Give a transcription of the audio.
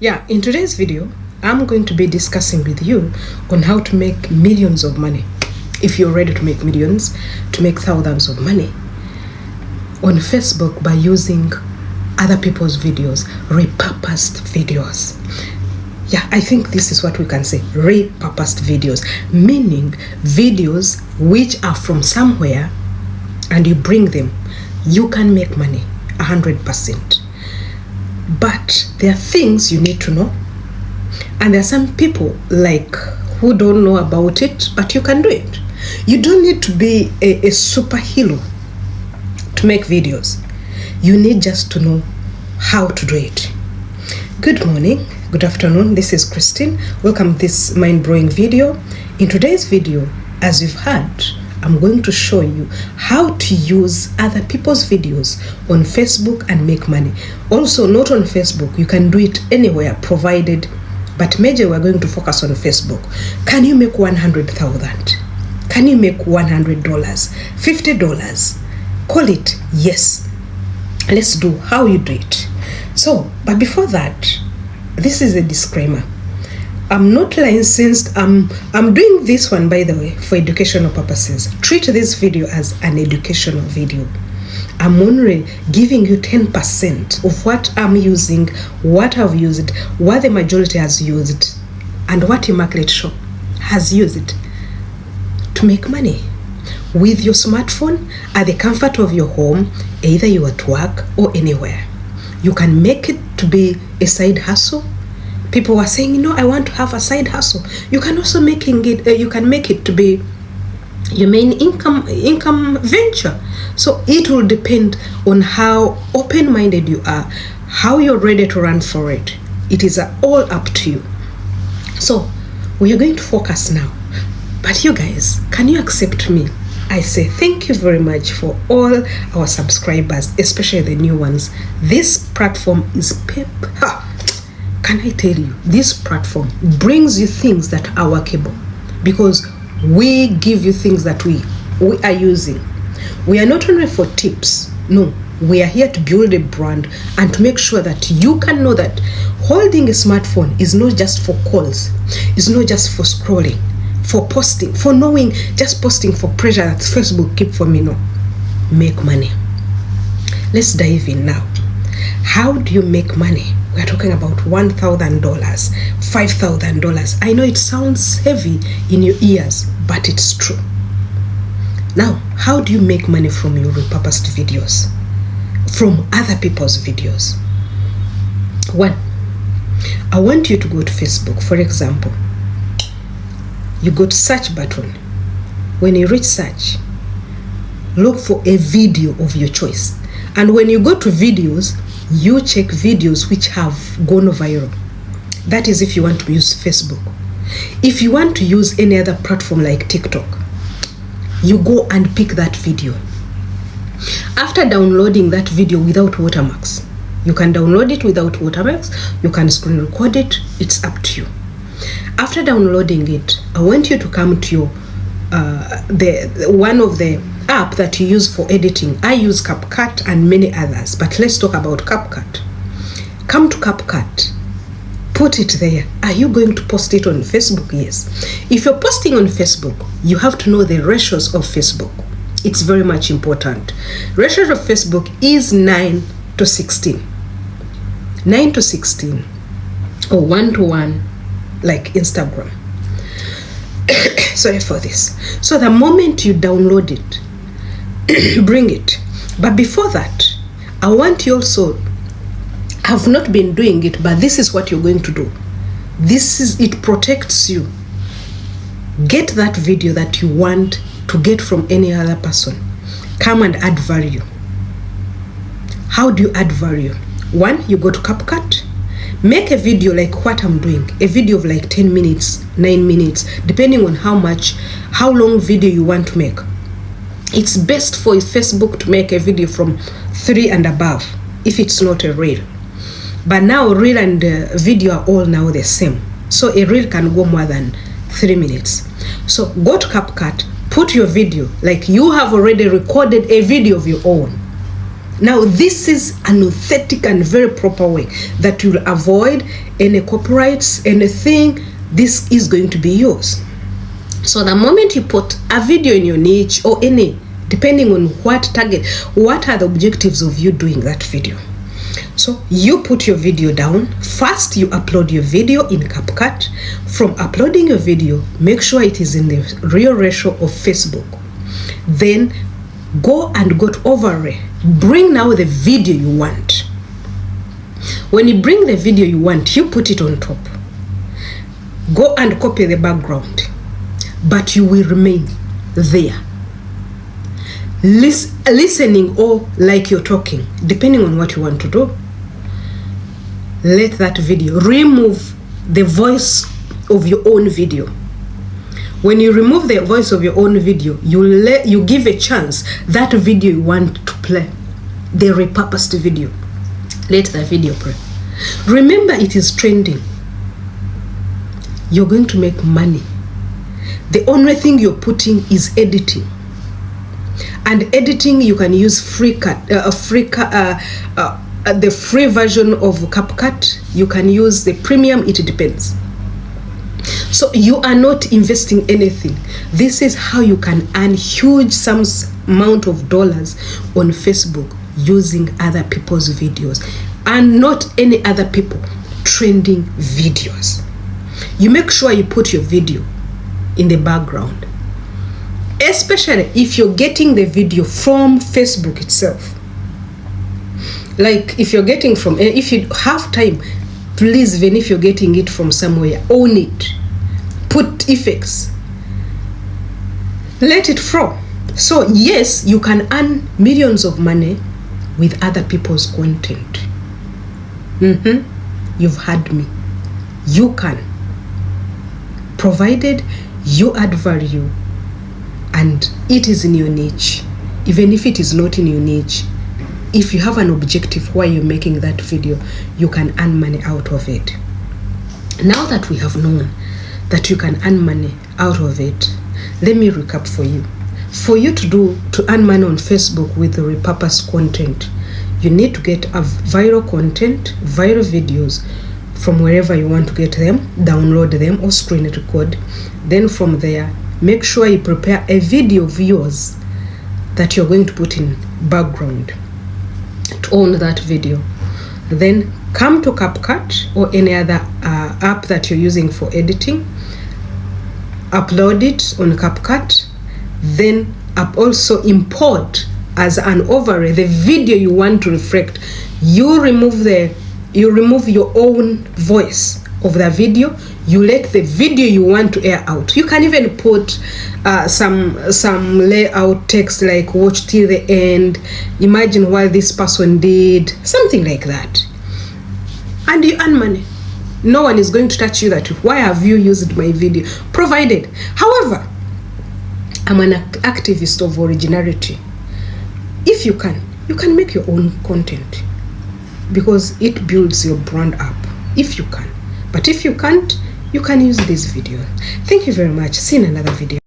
Yeah, in today's video, I'm going to be discussing with you on how to make millions of money. If you're ready to make millions, to make thousands of money on Facebook by using other people's videos, repurposed videos. Yeah, I think this is what we can say, repurposed videos, meaning videos which are from somewhere and you bring them, you can make money 100%. But there are things you need to know, and there are some people who don't know about it, but you can do it. You don't need to be a superhero to make videos. You need just to know how to do it. Good morning, good afternoon, this is Christine. Welcome to this mind-blowing video. In today's video, as you've heard, I'm going to show you how to use other people's videos on Facebook and make money. Also, not on Facebook, you can do it anywhere provided, but major we're going to focus on Facebook. Can you make 100,000? Can you make $100? $50? Call it yes. Let's do how you do it. So, but before that, this is a disclaimer. I'm not licensed. I'm doing this one, by the way, for educational purposes. Treat this video as an educational video. I'm only giving you 10% of what I'm using, what I've used, what the majority has used, and what your market shop has used to make money with your smartphone at the comfort of your home, either you're at work or anywhere. You can make it to be a side hustle. People are saying, I want to have a side hustle. You can also make it to be your main income venture. So it will depend on how open-minded you are, how you're ready to run for it. It is all up to you. So we are going to focus now. But you guys, can you accept me? I say thank you very much for all our subscribers, especially the new ones. This platform is Can I tell you, this platform brings you things that are workable because we give you things that we are using. We are not only for tips, no, we are here to build a brand and to make sure that you can know that holding a smartphone is not just for calls, it's not just for scrolling, for posting, for knowing, just posting for pressure that Facebook keep for me, no. Make money. Let's dive in now. How do you make money? We're talking about $1,000, $5,000. I know it sounds heavy in your ears, but it's true. Now, how do you make money from your repurposed videos? From other people's videos? One, I want you to go to Facebook. For example, you go to search button. When you reach search, look for a video of your choice. And when you go to videos, you check videos which have gone viral. That is if you want to use Facebook. If you want to use any other platform like TikTok, you go and pick that video. After downloading that video without watermarks, you can download it without watermarks, you can screen record it, it's up to you. After downloading it, I want you to come to your one of the app that you use for editing. I use CapCut and many others, but let's talk about CapCut. Come to CapCut, put it there. Are you going to post it on Facebook? Yes. If you're posting on Facebook, you have to know the ratios of Facebook. It's very much important. Ratios of Facebook is 9 to 16. 9 to 16 or 1 to 1 like Instagram. Sorry for this. So the moment you download it, bring it. But before that, I want you also, have not been doing it, but this is what you're going to do. It protects you. Get that video that you want to get from any other person. Come and add value. How do you add value? One, you go to CapCut. Make a video like what I'm doing, a video of like 10 minutes, 9 minutes, depending on how long video you want to make. It's best for Facebook to make a video from 3 and above, if it's not a reel. But now reel and video are all now the same. So a reel can go more than 3 minutes. So go to CapCut, put your video, like you have already recorded a video of your own. Now, this is an authentic and very proper way that you'll avoid any copyrights, anything. This is going to be yours. So the moment you put a video in your niche or any, depending on what target, what are the objectives of you doing that video. So you put your video down. First, you upload your video in CapCut. From uploading your video, make sure it is in the real ratio of Facebook. Then go and go to overlay. Bring now the video you want. When you bring the video you want, you put it on top. Go and copy the background, but you will remain there. Listening or like you're talking, depending on what you want to do. Let that video, remove the voice of your own video. When you remove the voice of your own video, you give a chance that video you want to play, the repurposed video. Let the video play. Remember, it is trending. You're going to make money. The only thing you're putting is editing. And editing, you can use the free version of CapCut. You can use the premium, it depends. So you are not investing anything. This is how you can earn huge sums amount of dollars on Facebook using other people's videos and not any other people trending videos. You make sure you put your video in the background, especially if you're getting the video from Facebook itself. Like if you're getting from, if you have time, please, even if you're getting it from somewhere, own it. Put effects. Let it flow. So yes, you can earn millions of money with other people's content. You've heard me. You can, provided you add value and it is in your niche. Even if it is not in your niche, if you have an objective why you're making that video, you can earn money out of it. Now that we have known that you can earn money out of it, let me recap for you. For you to earn money on Facebook with the repurposed content, you need to get a viral content, viral videos from wherever you want to get them, download them or screen record. Then from there, make sure you prepare a video of yours that you're going to put in background to own that video. Then come to CapCut or any other app that you're using for editing, upload it on CapCut, then also import as an overlay the video you want to reflect. You remove your own voice of the video. You let the video you want to air out. You can even put some layout text like watch till the end, imagine what this person did, something like that, and you earn money. No one is going to touch you that why have you used my video, provided. However, I'm an activist of originality. If you can make your own content because it builds your brand up if you can. But if you can't, you can use this video. Thank you very much. See you in another video.